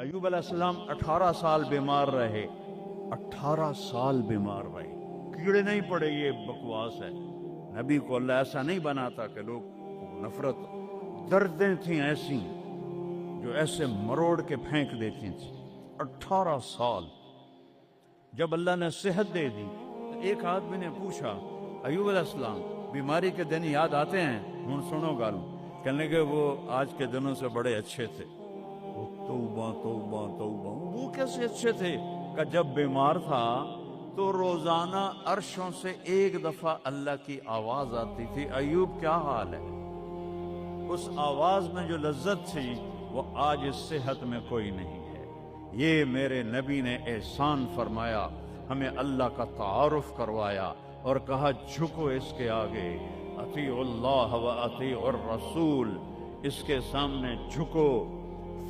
ایوب علیہ السلام 18 سال بیمار رہے، 18 سال بیمار رہے، کیڑے نہیں پڑے، یہ بکواس ہے۔ نبی کو اللہ ایسا نہیں بناتا کہ لوگ نفرت، دردیں تھیں ایسی جو ایسے مروڑ کے پھینک دیتی تھیں۔ 18 سال جب اللہ نے صحت دے دی تو ایک آدمی نے پوچھا ایوب علیہ السلام بیماری کے دن یاد آتے ہیں؟ ہن سنو گل، کہنے کہ وہ آج کے دنوں سے بڑے اچھے تھے۔ توبہ توبہ توبہ، وہ کیسے اچھے تھے؟ کہ جب بیمار تھا تو روزانہ عرشوں سے ایک دفعہ اللہ کی آواز آتی تھی، ایوب کیا حال ہے؟ اس آواز میں جو لذت تھی وہ آج اس صحت میں کوئی نہیں ہے۔ یہ میرے نبی نے احسان فرمایا، ہمیں اللہ کا تعارف کروایا اور کہا جھکو اس کے آگے، اطیعوا اللہ و اطیعوا الرسول، اس کے سامنے جھکو۔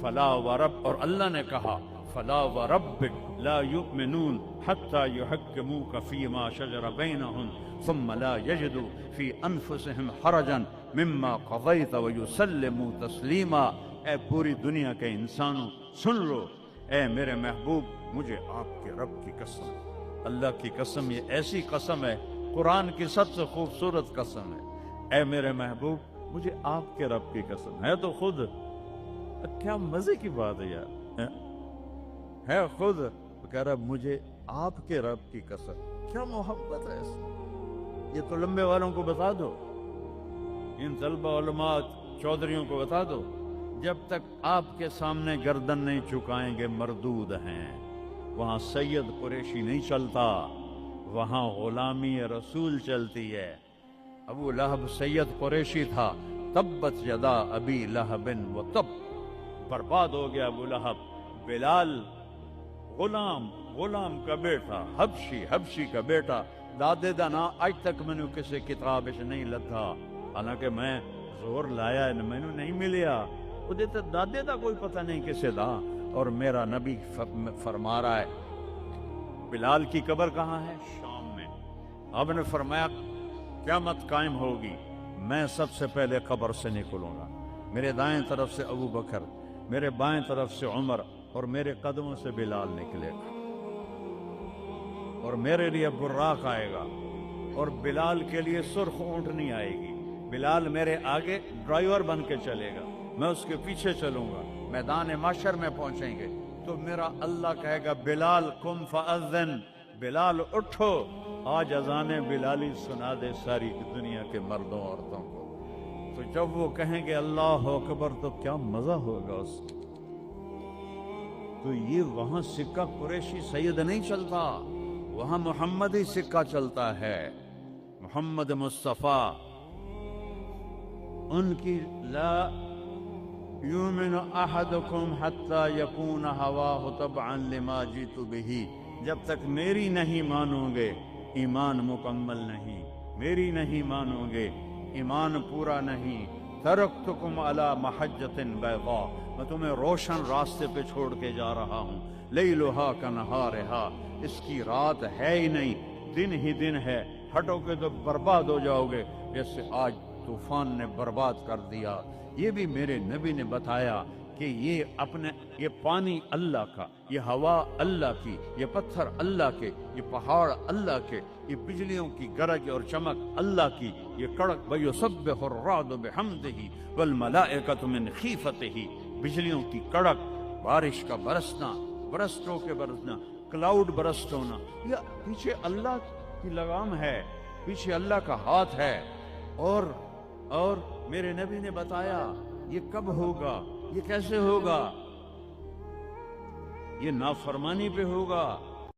فلا ورب، اور اللہ نے کہا فلا وربک لا یؤمنون حتی یحکموک فیما شجر بینہم ثم لا یجدوا فی انفسہم حرجا مما قضیت ویسلموا تسلیما۔ اے پوری دنیا کے انسانوں سن لو، اے میرے محبوب، مجھے آپ کے رب کی قسم، اللہ کی قسم، یہ ایسی قسم ہے، قرآن کی سب سے خوبصورت قسم ہے، اے میرے محبوب مجھے آپ کے رب کی قسم ہے۔ تو خود کیا مزے کی بات ہے یار، ہے خود کہہ رہا مجھے آپ کے رب کی قسم، کیا محبت ہے اس میں۔ یہ تو لمبے والوں کو بتا دو، ان طلبہ علماء چودھریوں کو بتا دو، جب تک آپ کے سامنے گردن نہیں جھکائیں گے مردود ہیں۔ وہاں سید قریشی نہیں چلتا، وہاں غلامی رسول چلتی ہے۔ ابو لہب سید قریشی تھا، تبت یدا ابی لہب و تب، برباد ہو گیا ابو لہب۔ بلال غلام کا بیٹا، حبشی کا بیٹا، دادے دا نا آج تک میں نے کسی کتاب نہیں لکھا، حالانکہ میں زور لایا ہے، میں نے نہیں ملیا، وہ دیتا دادے دا کوئی پتہ نہیں کسے دا۔ اور میرا نبی فرما رہا ہے بلال کی قبر کہاں ہے؟ شام میں۔ اب نے فرمایا قیامت قائم ہوگی، میں سب سے پہلے قبر سے نکلوں گا، میرے دائیں طرف سے ابو بکر، میرے بائیں طرف سے عمر، اور میرے قدموں سے بلال نکلے گا، اور میرے لیے براق آئے گا، اور بلال کے لیے سرخ اونٹنی آئے گی۔ بلال میرے آگے ڈرائیور بن کے چلے گا، میں اس کے پیچھے چلوں گا، میدان محشر میں پہنچیں گے تو میرا اللہ کہے گا بلال قم فاذن، بلال اٹھو، آج اذان بلالی سنا دے ساری دنیا کے مردوں عورتوں کو۔ تو جب وہ کہیں گے اللہ اکبر تو کیا مزہ ہوگا اس کا۔ تو یہ وہاں سکہ قریشی سید نہیں چلتا، وہاں محمدی سکہ چلتا ہے، محمد مصطفیٰ۔ ان کی لا یؤمن احدکم حتی یکون ہواہ تبعا لما جئت بہ، جب تک میری نہیں مانو گے ایمان مکمل نہیں، میری نہیں مانو گے ایمان پورا نہیں۔ ترکتکم علی محجۃ بیضاء، میں تمہیں روشن راستے پہ چھوڑ کے جا رہا ہوں، لیلھا کنہارھا، اس کی رات ہے ہی نہیں، دن ہی دن ہے، ہٹو گے تو برباد ہو جاؤ گے، جیسے آج طوفان نے برباد کر دیا۔ یہ بھی میرے نبی نے بتایا کہ یہ پانی اللہ کا، یہ ہوا اللہ کی، یہ پتھر اللہ کے، یہ پہاڑ اللہ کے، یہ بجلیوں کی گرج اور چمک اللہ کی، یہ کڑک وَيُسَبِّحُ الرَّعْدُ بِحَمْدِهِ وَالْمَلَائِكَةُ مِنْ خِيفَتِهِ، بجلیوں کی کڑک، بارش کا برسنا، برسٹوں کے برسنا، کلاؤڈ برسٹ ہونا، یہ پیچھے اللہ کی لگام ہے، پیچھے اللہ کا ہاتھ ہے۔ اور میرے نبی نے بتایا یہ کب ہوگا، یہ کیسے ہوگا، یہ نافرمانی پہ ہوگا،